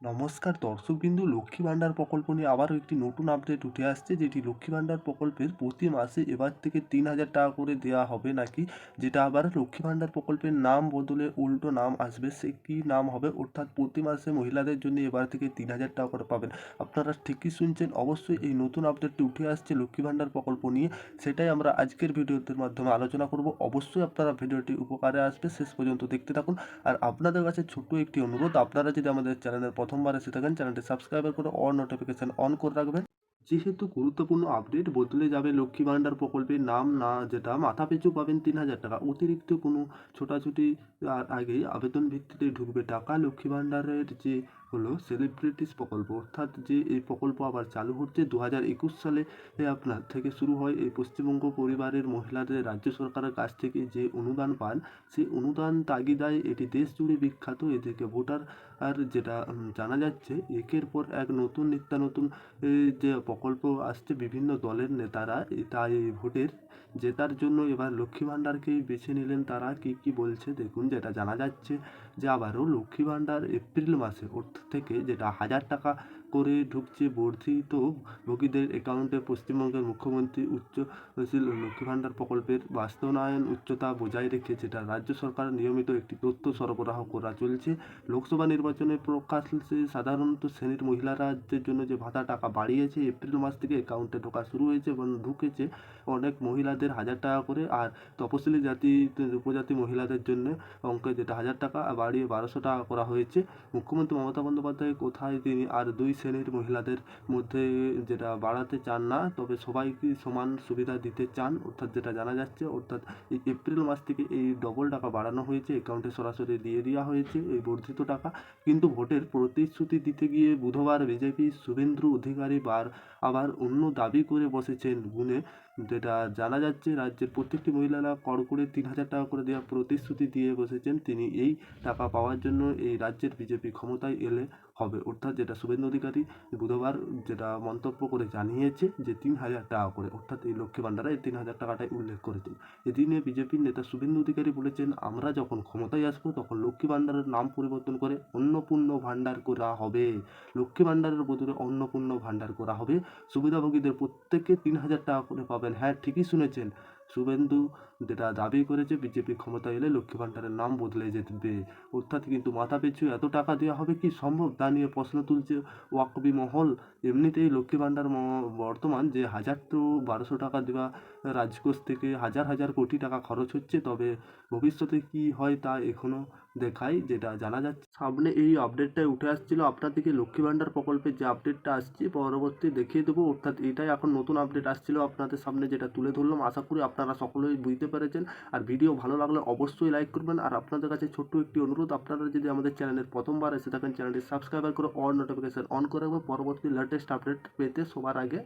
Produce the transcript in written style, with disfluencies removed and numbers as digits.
নমস্কার দর্শকবিন্দু, লক্ষ্মী ভাণ্ডার প্রকল্প নিয়ে আবারও একটি নতুন আপডেট উঠে আসছে, যেটি লক্ষ্মী ভাণ্ডার প্রকল্পের প্রতি মাসে এবার থেকে ৩,০০০ টাকা করে দেওয়া হবে নাকি, যেটা আবার লক্ষ্মী ভাণ্ডার প্রকল্পের নাম বদলে উল্টো নাম আসবে। সে কী নাম হবে, অর্থাৎ প্রতি মাসে মহিলাদের জন্য এবার থেকে ৩,০০০ টাকা করে পাবেন। আপনারা ঠিকই শুনছেন, অবশ্যই এই নতুন আপডেটটি উঠে আসছে লক্ষ্মী ভাণ্ডার প্রকল্প নিয়ে। সেটাই আমরা আজকের ভিডিওটির মাধ্যমে আলোচনা করব। অবশ্যই আপনারা ভিডিওটি উপকারে আসবে, শেষ পর্যন্ত দেখতে থাকুন। আর আপনাদের কাছে ছোট্ট একটি অনুরোধ, আপনারা যদি আমাদের চ্যানেলের প্রথমবার এসে থাকেন, চ্যানেলটি সাবস্ক্রাইব করে অল নোটিফিকেশন অন করে রাখবেন। যেহেতু গুরুত্বপূর্ণ আপডেট, বদলে যাবে লক্ষ্মী ভাণ্ডার প্রকল্পের নাম, না যেটা মাথাপিছু পাবেন ৩,০০০ টাকা, অতিরিক্ত কোনো ছোটাছুটি আগেই আবেদন ভিত্তিতে ঢুকবে টাকা। লক্ষ্মী ভাণ্ডারের যে হলো সেলিব্রিটিস প্রকল্প, অর্থাৎ যে এই প্রকল্প আবার চালু হচ্ছে 2021 সালে আপনার থেকে শুরু হয়। এই পশ্চিমবঙ্গ পরিবারের মহিলাদের রাজ্য সরকারের কাছ থেকে যে অনুদান পান, সেই অনুদান তাগিদায় এটি দেশ জুড়ে বিখ্যাত। এদিকে ভোটার আর যেটা জানা যাচ্ছে, একের পর এক নতুন নিত্য নতুন যে প্রকল্প আসছে, বিভিন্ন দলের নেতারা তাই ভোটের জেতার জন্য এবার লক্ষ্মী ভাণ্ডারকেই বেছে নিলেন। তারা কি কি বলছে দেখুন। যেটা জানা যাচ্ছে যে আবারও লক্ষ্মী ভাণ্ডার এপ্রিল মাসে থেকে যেটা 1,000 টাকা করে ঢুকছে বর্ধিত ভোগীদের অ্যাকাউন্টে। পশ্চিমবঙ্গের মুখ্যমন্ত্রী লক্ষ্মী ভাণ্ডার প্রকল্পের বাস্তবায়ন উচ্চতা বজায় রেখে যেটা রাজ্য সরকার নিয়মিত একটি তথ্য সরবরাহ করা চলছে। লোকসভা নির্বাচনের প্রকাশ্যে সাধারণত শ্রেণীর মহিলাদের জন্য যে ভাতা টাকা বাড়িয়েছে, এপ্রিল মাস থেকে অ্যাকাউন্টে ঢোকা শুরু হয়েছে এবং ঢুকেছে অনেক মহিলাদের 1,000 টাকা করে। আর তপশিলি জাতি উপজাতি মহিলাদের জন্য অঙ্কে যেটা 1,000 টাকা বাড়িয়ে 1,200 টাকা করা হয়েছে। মুখ্যমন্ত্রী মমতা বন্দ্যোপাধ্যায় কোথায় তিনি আর দুই শ্রেণীর মহিলাদের মধ্যে যেটা বাড়াতে চান না, তবে সবাইকে সমান সুবিধা দিতে চান, অর্থাৎ যেটা জানা যাচ্ছে। অর্থাৎ এই এপ্রিল মাস থেকে এই ডবল টাকা বাড়ানো হয়েছে, অ্যাকাউন্টে সরাসরি দিয়ে দেওয়া হয়েছে এই বর্ধিত টাকা। কিন্তু ভোটের প্রতিশ্রুতি দিতে গিয়ে বুধবার বিজেপি শুভেন্দু অধিকারী আবার অন্য দাবি করে বসেছেন গুনে। যেটা জানা যাচ্ছে, রাজ্যের প্রত্যেকটি মহিলারা কড়কড়ে 3,000 টাকা করে দেওয়ার প্রতিশ্রুতি দিয়ে বসেছেন। তিনি এই টাকা পাওয়ার জন্য এই রাজ্যের বিজেপি ক্ষমতায় এলে হবে, অর্থাৎ যেটা শুভেন্দু অধিকারী বুধবার যেটা মন্তব্য করে জানিয়েছে যে 3,000 টাকা করে, অর্থাৎ এই লক্ষ্মী ভাণ্ডারে এই 3,000 টাকাটাই উল্লেখ করেছেন। এদিনে বিজেপির নেতা শুভেন্দু অধিকারী বলেছেন, আমরা যখন ক্ষমতায় আসবো তখন লক্ষ্মী ভাণ্ডারের নাম পরিবর্তন করে অন্নপূর্ণ ভাণ্ডার করা হবে। লক্ষ্মী ভাণ্ডারের বদলে অন্নপূর্ণ ভাণ্ডার করা হবে। সুবিধাভোগীদের প্রত্যেকে 3,000 টাকা করে পাবেন। হ্যাঁ, ঠিকই শুনেছেন। শুভেন্দু যেটা দাবি করেছে, বিজেপি ক্ষমতা এলে লক্ষ্মী ভাণ্ডারের নাম বদলে যেতে, অর্থাৎ কিন্তু মাথাপিছু এত টাকা দেওয়া হবে কি সম্ভব, তা নিয়ে প্রশ্ন তুলছে ওয়াকবি মহল। এমনিতেই লক্ষ্মী ভাণ্ডার বর্তমান যে 1,000 to 1,200 টাকা দেওয়া রাজকোষ থেকে হাজার হাজার কোটি টাকা খরচ হচ্ছে, তবে ভবিষ্যতে কি হয় তা এখনও দেখায়। যেটা জানা যাচ্ছে, সামনে এই আপডেটটাই উঠে আসছিল আপনাদেরকে লক্ষ্মী ভাণ্ডার প্রকল্পের যে আপডেটটা আসছে পরবর্তী দেখিয়ে দেবো, অর্থাৎ এটাই এখন নতুন আপডেট আসছিল আপনাদের সামনে, যেটা তুলে ধরলাম। আশা করি আপনারা সকলেই বুঝতে পেরেছেন। আর ভিডিও ভালো লাগলে অবশ্যই লাইক করবেন। আর আপনাদের কাছে ছোট্ট একটি অনুরোধ, আপনারা যদি আমাদের চ্যানেলের প্রথমবার এসে থাকেন, চ্যানেলটি সাবস্ক্রাইব করে অল নোটিফিকেশন অন করে রাখবেন পরবর্তী লেটেস্ট আপডেট পেতে সবার আগে।